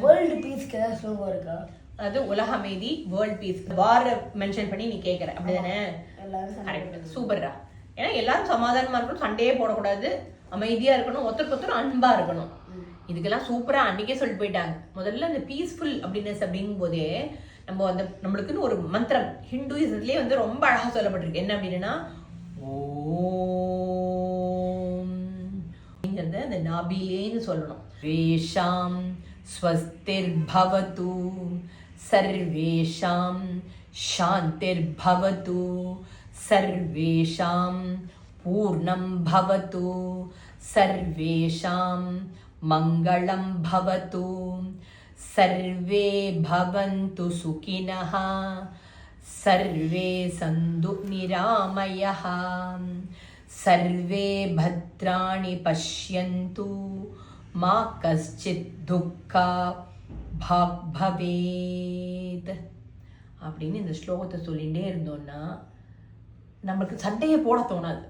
World பீஸ்க்கு ஏதாவது ஸ்லோகம் இருக்கா? அது உலக அமைதி, வேர்ல்ட் பீஸ், வார் மென்ஷன் பண்ணி நீ கேட்குற, அப்படிதானே? சூப்பர்ரா. ஏன்னா எல்லாரும் சமாதானமா இருக்கணும், சண்டையே போடக்கூடாது, அமைதியா இருக்கணும், ஒருத்தருக்கு ஒருத்தர் அன்பா இருக்கணும். இதுக்கெல்லாம் சூப்பரா அன்னைக்கே சொல்லிட்டு போயிட்டாங்க. முதல்ல இந்த பீஸ்ஃபுல் அப்படின்னஸ் அப்படிங்கும் போதே நம்ம அந்த நம்மளுக்குன்னு ஒரு மந்திரம் ஹிந்துயிசத்துலேயே வந்து ரொம்ப அழகா சொல்லப்பட்டிருக்கு. என்ன அப்படின்னா ஓம் அப்படிங்கிறத அந்த நாபிலேன்னு சொல்லணும். வேஷாம் ஸ்வஸ்திர் பவது சர்வேஷாம் சாந்திர் பவது சர்வேஷாம் பூர்ணம் பவது சர்வேஷாம் மங்களம் பவது சர்வே பவந்து சுகினஹ சர்வே சந்து நிராமயஹ சர்வே பத்ராணி பஷ்யந்து மா கஷ்சித் துக்கா பாக் பவேத் அப்படின்னு இந்த ஸ்லோகத்தை சொல்லிகிட்டே இருந்தோம்னா நம்மளுக்கு சண்டையை போட தோணாது.